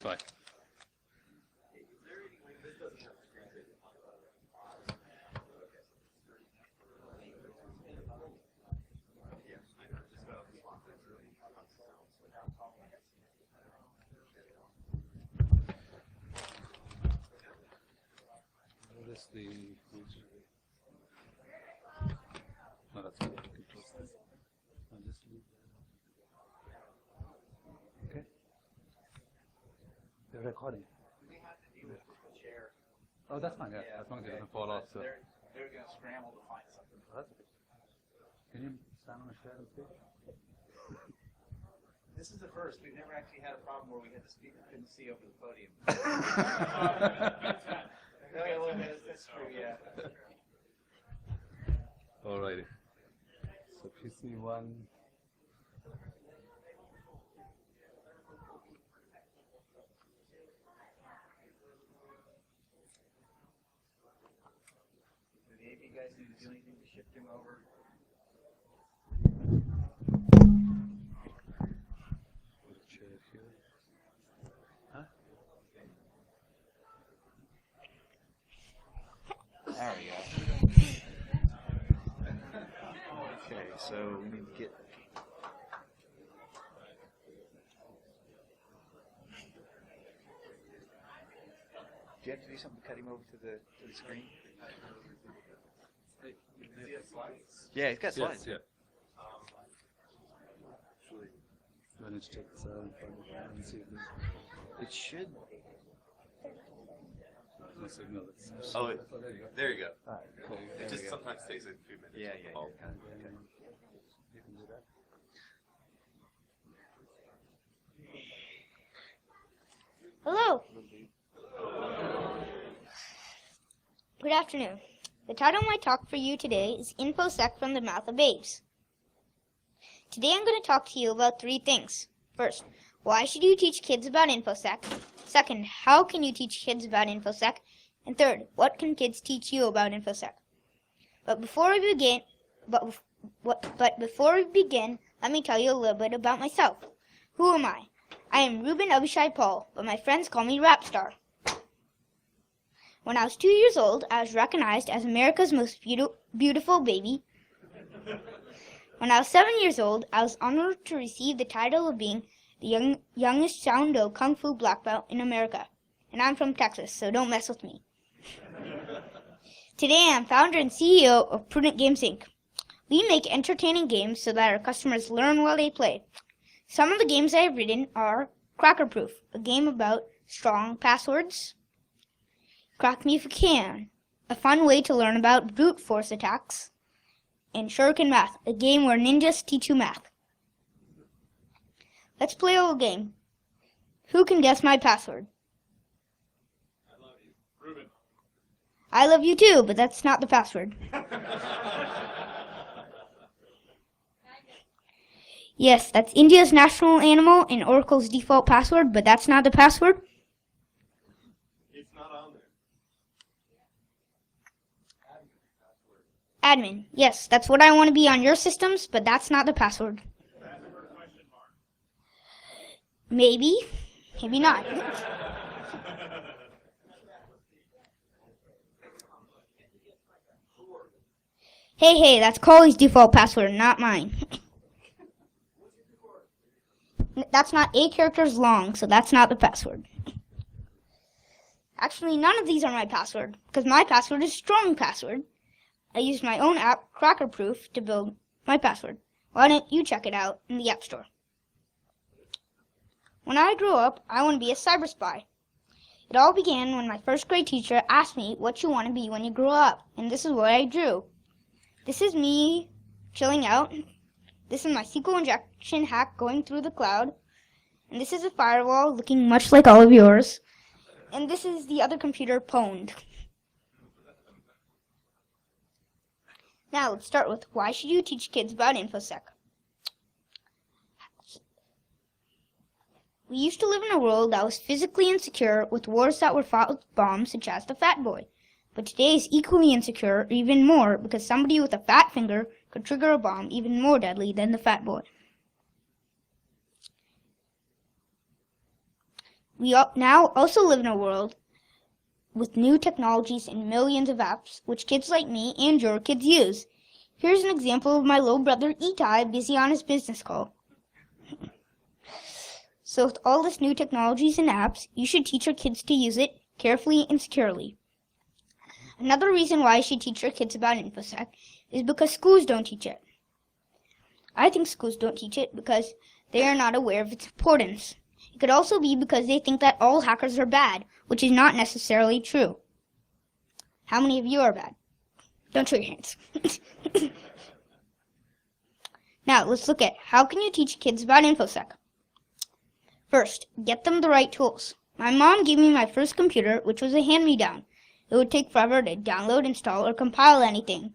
Fine. What is the... No, that's good. You can close this. I'll just leave that. Okay. They're recording. Oh, that's fine, yeah. As long as it doesn't fall off. So. They're going to scramble to find something. Oh, that's good. Can you stand on a chair and speak? This is the first. We've never actually had a problem where we had the speaker couldn't see over the podium. That's true, yeah. Alrighty. So PC1. If you guys need to do anything to shift him over. Put a chair here. Huh? There we go. Okay, so we need to get. Do you have to do something to cut him over to the screen? Yeah, he's got slides. Yes, yeah. I need to check this out and see if It should. there's no signal. Oh, There you go. there you go. All right, cool. It There just we go. sometimes takes a few minutes. Yeah. Oh. And then you can do that. Hello. Good afternoon. The title of my talk for you today is InfoSec from the Mouth of Babes. Today I'm going to talk to you about three things. First, why should you teach kids about InfoSec? Second, how can you teach kids about InfoSec? And third, what can kids teach you about InfoSec? But before we begin, let me tell you a little bit about myself. Who am I? I am Reuben Abishai Paul, but my friends call me RAPstar. When I was 2 years old, I was recognized as America's most beautiful baby. When I was 7 years old, I was honored to receive the title of being the youngest Shaolin Kung Fu black belt in America. And I'm from Texas, so don't mess with me. Today, I'm founder and CEO of Prudent Games Inc. We make entertaining games so that our customers learn while they play. Some of the games I have written are Cracker Proof, a game about strong passwords. Crack Me If You Can, a fun way to learn about brute force attacks. And Shuriken Math, a game where ninjas teach you math. Let's play a little game. Who can guess my password? I love you. Reuben. I love you too, but that's not the password. Yes, that's India's national animal and Oracle's default password, but that's not the password. It's not on there. Admin, yes, that's what I want to be on your systems, but that's not the password. Maybe, maybe not. Hey, that's Colley's default password, not mine. That's not 8 characters long, so that's not the password. Actually, none of these are my password, because my password is strong password. I used my own app, Cracker Proof, to build my password. Why don't you check it out in the App Store? When I grow up, I want to be a cyber spy. It all began when my first grade teacher asked me what you want to be when you grow up, and this is what I drew. This is me chilling out. This is my SQL injection hack going through the cloud. And this is a firewall looking much like all of yours. And this is the other computer pwned. Now let's start with why should you teach kids about InfoSec? We used to live in a world that was physically insecure with wars that were fought with bombs such as the Fat Boy. But today is equally insecure, or even more, because somebody with a fat finger could trigger a bomb even more deadly than the Fat Boy. now also live in a world with new technologies and millions of apps, which kids like me and your kids use. Here's an example of my little brother Itai busy on his business call. So with all this new technologies and apps, you should teach your kids to use it carefully and securely. Another reason why you should teach your kids about InfoSec is because schools don't teach it. I think schools don't teach it because they are not aware of its importance. It could also be because they think that all hackers are bad, which is not necessarily true. How many of you are bad? Don't show your hands. Now, let's look at how can you teach kids about InfoSec. First, get them the right tools. My mom gave me my first computer, which was a hand-me-down. It would take forever to download, install, or compile anything,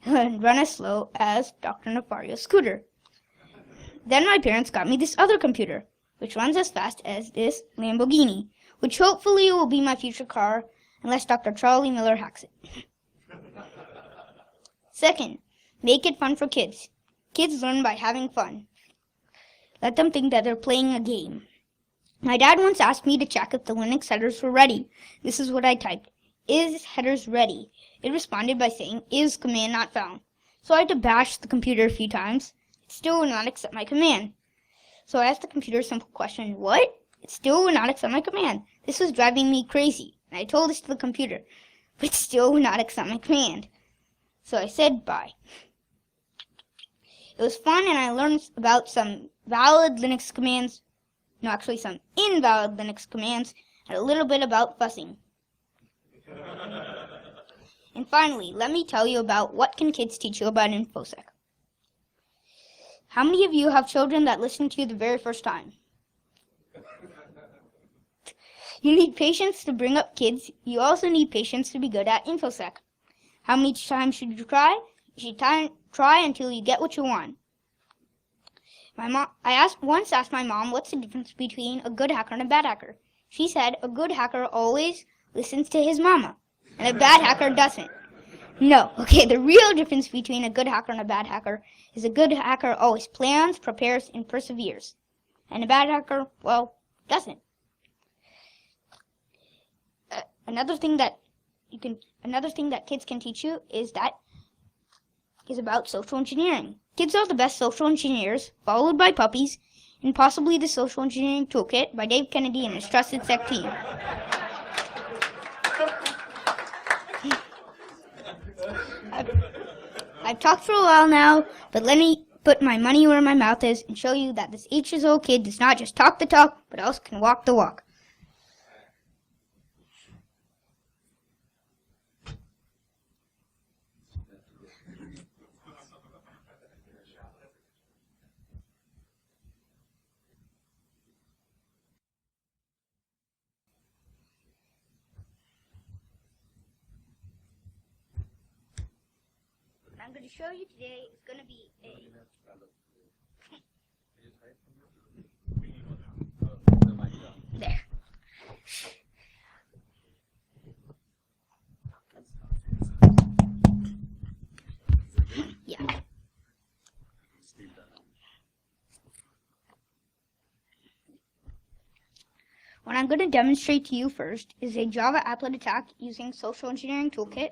and run as slow as Dr. Nefario's scooter. Then my parents got me this other computer, which runs as fast as this Lamborghini, which hopefully will be my future car, unless Dr. Charlie Miller hacks it. Second, make it fun for kids. Kids learn by having fun. Let them think that they're playing a game. My dad once asked me to check if the Linux headers were ready. This is what I typed. Is headers ready? It responded by saying, is command not found. So I had to bash the computer a few times. It still would not accept my command. So I asked the computer a simple question, what? It still would not accept my command. This was driving me crazy. And I told this to the computer, but it still would not accept my command. So I said bye. It was fun and I learned about some valid Linux commands. No, actually some invalid Linux commands and a little bit about fussing. And finally, let me tell you about what can kids teach you about InfoSec. How many of you have children that listen to you the very first time? You need patience to bring up kids. You also need patience to be good at InfoSec. How many times should you try? You should try until you get what you want. I once asked my mom what's the difference between a good hacker and a bad hacker. She said a good hacker always listens to his mama, and a bad hacker doesn't. No, okay, the real difference between a good hacker and a bad hacker is a good hacker always plans, prepares, and perseveres. And a bad hacker, well, doesn't. Another thing that kids can teach you is about social engineering. Kids are the best social engineers, followed by puppies, and possibly the Social Engineering Toolkit by Dave Kennedy and his trusted sec team. I've talked for a while now, but let me put my money where my mouth is and show you that this 8-year-old kid does not just talk the talk, but also can walk the walk. What I'm going to show you today is going to be there. Yeah. What I'm going to demonstrate to you first is a Java applet attack using Social Engineering Toolkit.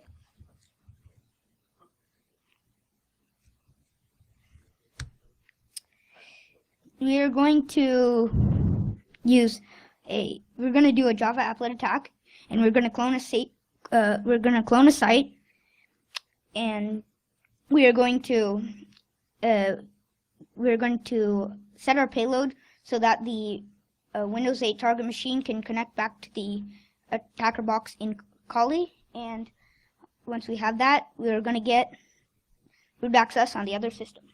We are going to do a Java applet attack, and we're going to clone a site. And we are going to set our payload so that the Windows 8 target machine can connect back to the attacker box in Kali. And once we have that, we are going to get root access on the other system.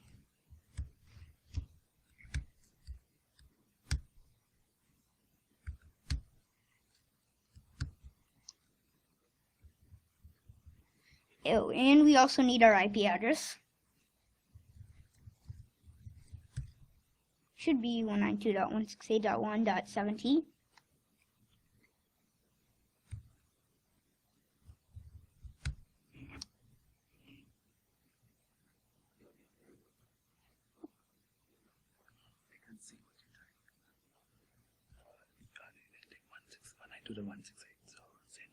Oh, and we also need our IP address. Should be 192.168.1.7t. to the 168, so say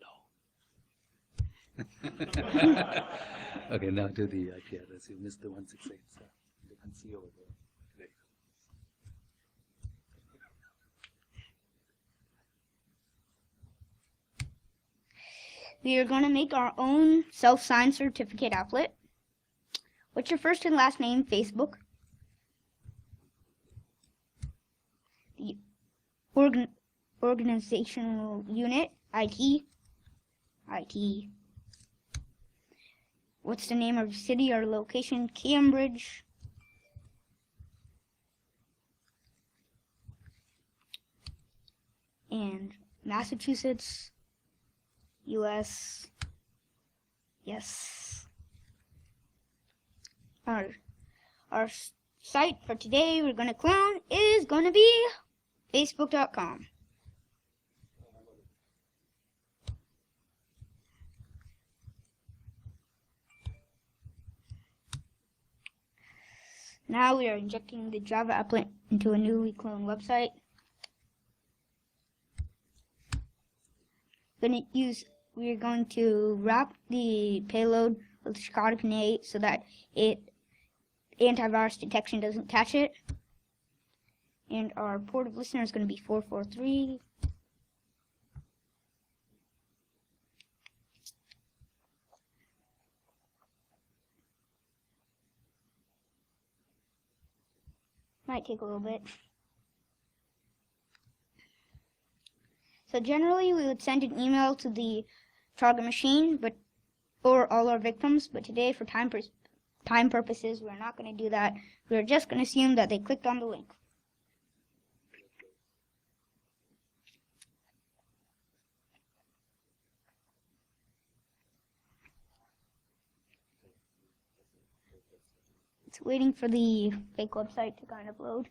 no. Okay, now to the IP address. You missed the 168, so you can see over there. There you go. We are going to make our own self-signed certificate applet. What's your first and last name? Facebook. The organizational unit, IT. IT. What's the name of your city or location? Cambridge. And Massachusetts. US. Yes. Our site for today we're going to clone is going to be facebook.com. Now we are injecting the Java applet into a newly cloned website. We are going to wrap the payload with Chicago 8 so that antivirus detection doesn't catch it. And our port of listener is going to be 443. Might take a little bit. So generally we would send an email to the target machine, or all our victims, but today for time purposes we're not going to do that. We're just going to assume that they clicked on the link. It's waiting for the fake website to kind of load.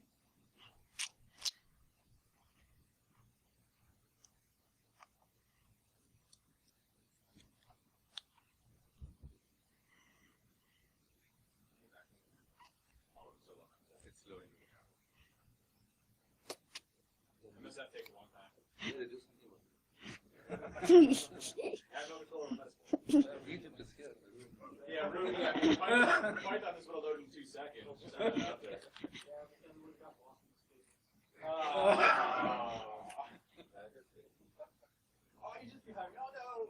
Yeah, Reuben, Python is going to load in 2 seconds. Just have that out there. Oh, you just behind me. Oh, no.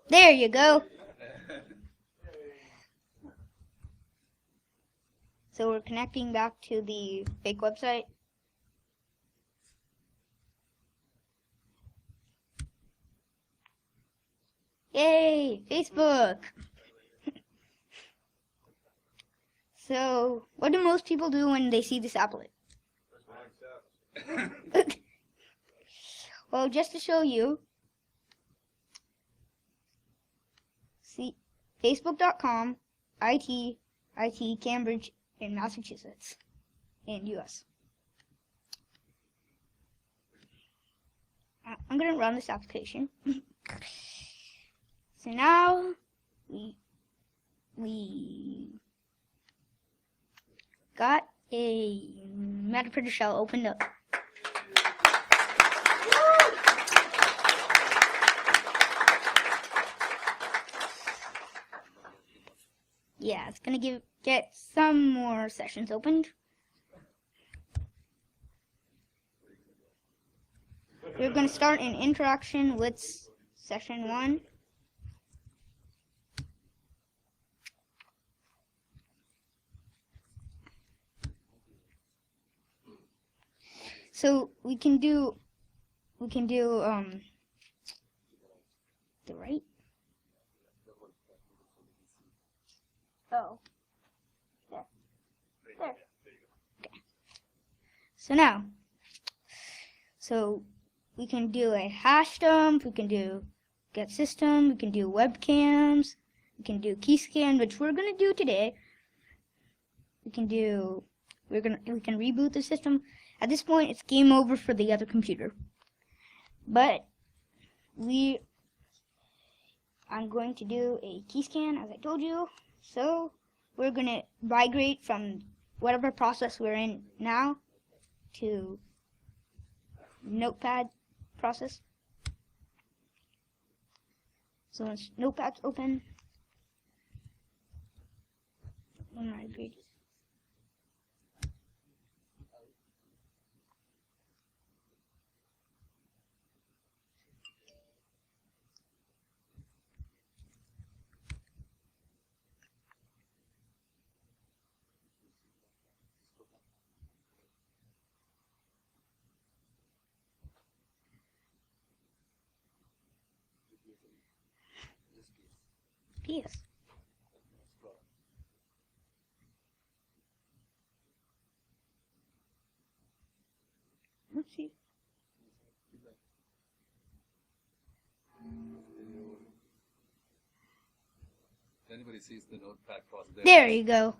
There you go. So we're connecting back to the fake website. Yay, Facebook. So, what do most people do when they see this applet? Well, just to show you, see, Facebook.com, IT, Cambridge, in Massachusetts, and US. I'm going to run this application. So now we got a metaprinter shell opened up. Yeah, it's going to get some more sessions opened. We're going to start an interaction with session 1. So we can do the right. Oh. There. Okay. So now, we can do a hash dump, we can do get system, we can do webcams, we can do key scan, which we're gonna do today. We can reboot the system. At this point, it's game over for the other computer. But I'm going to do a key scan, as I told you. So we're going to migrate from whatever process we're in now to Notepad process. So once Notepad's open, we'll migrate. PS. Let's see. If anybody sees the Notepad process There you go.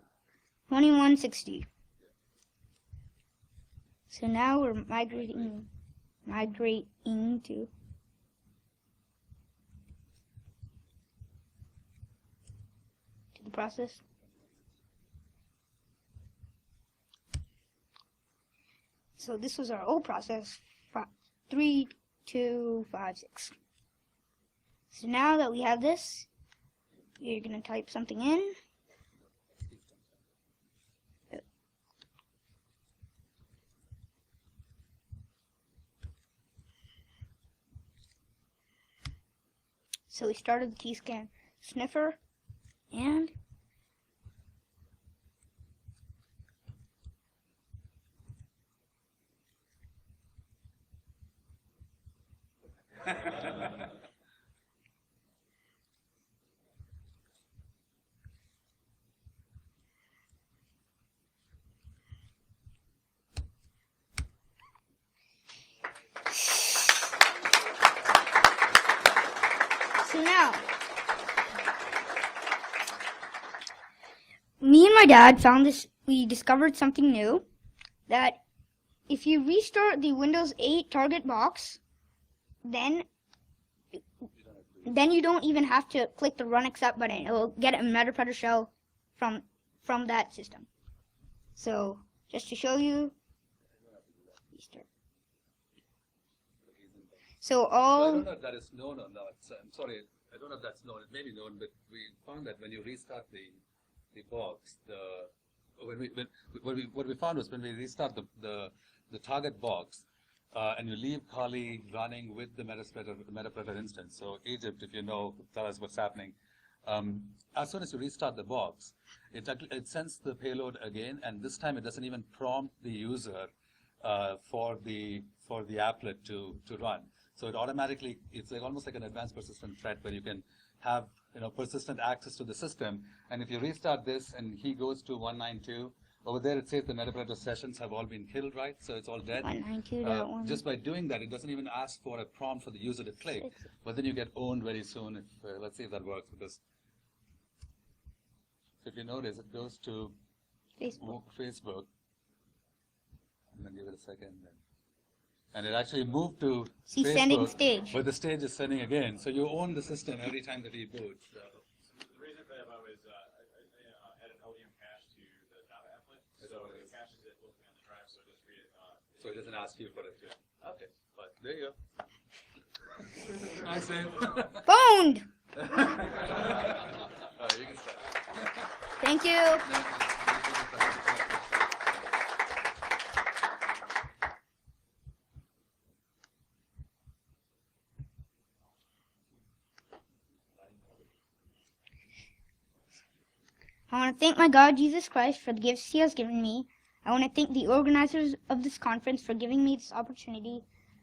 2160. So now we're migrating to the process. So this was our old process, 3, 2, 5, 6. So now that we have this, you're going to type something in. So we started the key scan sniffer, and so now me and my dad found this. We discovered something new, that if you restart the Windows 8 target box, then you don't even have to click the run accept button. It will get a MetaPredator shell from that system. So just to show you, restart. So I don't know if that is known or not. So I'm sorry, I don't know if that's known. It may be known, but we found that when you restart the box, what we found was when we restart the target box, and you leave Kali running with the MetaPredator instance. So Egypt, if you know, tell us what's happening. As soon as you restart the box, it sends the payload again, and this time it doesn't even prompt the user for the applet to run. So it automatically, it's like almost like an advanced persistent threat where you can have persistent access to the system. And if you restart this and he goes to 192, over there it says the MetaPredator sessions have all been killed, right? So it's all dead. 192.1. Just by doing that, it doesn't even ask for a prompt for the user to click. But then you get owned very soon. If let's see if that works, because if you notice, it goes to Facebook, and then give it a second. And it actually moved to See, Facebook, sending stage. but the stage is sending again. So you own the system every time that he boots. So. The reason for that was I added LVM cache to the Java applet, so it caches it locally on the drive, so it just read it. So it doesn't ask you for it too. Okay, but there you go. Nice save. Phoned! You can start. Thank you. I want to thank my God, Jesus Christ, for the gifts he has given me. I want to thank the organizers of this conference for giving me this opportunity.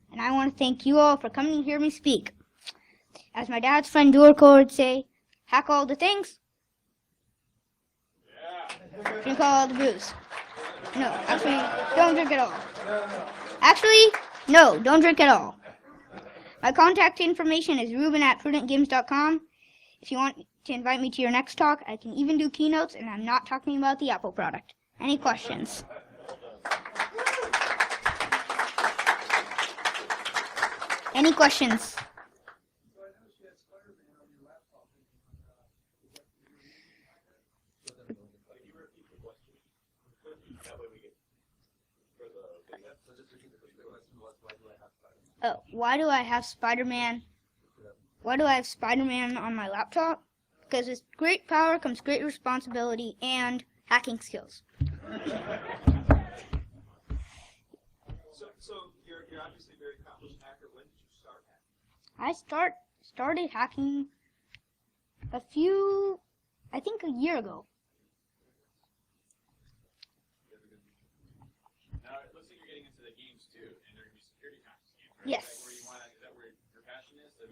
And I want to thank you all for coming to hear me speak. As my dad's friend Durko would say, hack all the things, drink all the booze. No, actually, don't drink at all. Actually, no, don't drink at all. My contact information is Reuben@prudentgames.com. If you want to invite me to your next talk, I can even do keynotes, and I'm not talking about the Apple product. Any questions? Any questions? So I noticed you had Spider-Man on your laptop. Why do I have Spider-Man? Why do I have Spider-Man on my laptop? Because with great power comes great responsibility and hacking skills. So you're obviously a very accomplished hacker. When did you start hacking? I started hacking I think a year ago. Now it looks like you're getting into the games too, and there are going to be security conscious games, right? Yes. Is that where your passion is, to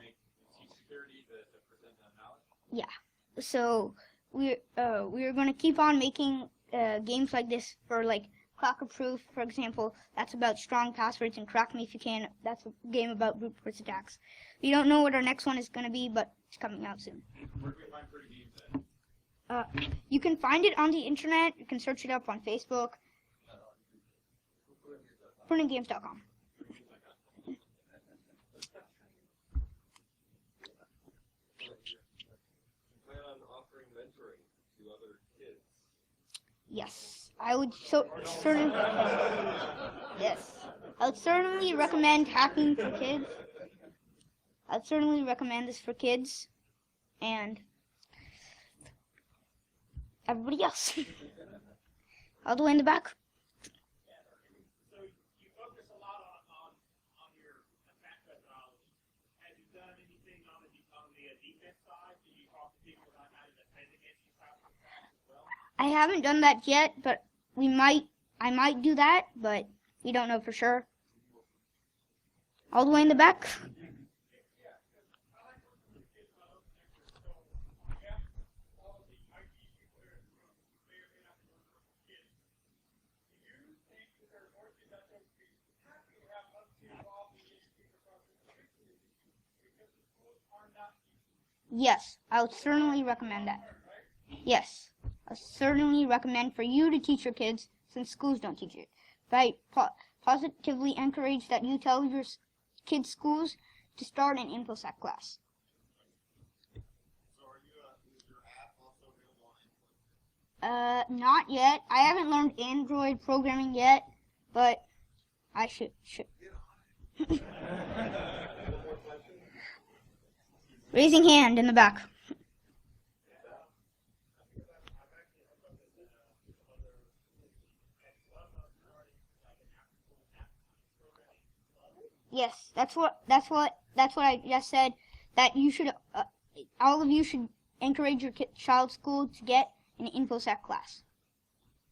teach security, to present that knowledge? Yeah. So we're going to keep on making games like this for like Cracker Proof, for example. That's about strong passwords and Crack Me If You Can. That's a game about brute force attacks. We don't know what our next one is going to be, but it's coming out soon. Where can we find pretty games at? You can find it on the internet. You can search it up on Facebook. Printinggames.com. Yes, I would certainly. Yes, I would certainly recommend hacking for kids. I'd certainly recommend this for kids and everybody else. All the way in the back. So you focus a lot on your attack methodology. Have you done anything on the defense side? Do you talk to people about how to defend against these types of attacks as well? I haven't done that yet, but I might do that, but we don't know for sure. All the way in the back. Yes, I would certainly recommend that. Yes, I certainly recommend for you to teach your kids, since schools don't teach it. I positively encourage that you tell your kids' schools to start an InfoSec class. So is your app also available on Android? Not yet. I haven't learned Android programming yet, but I should. Raising hand in the back. Yes, that's what I just said. That you should, all of you should encourage your child's school to get an InfoSec class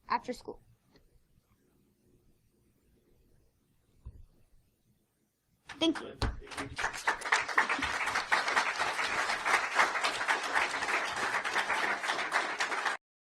after school. Thank you.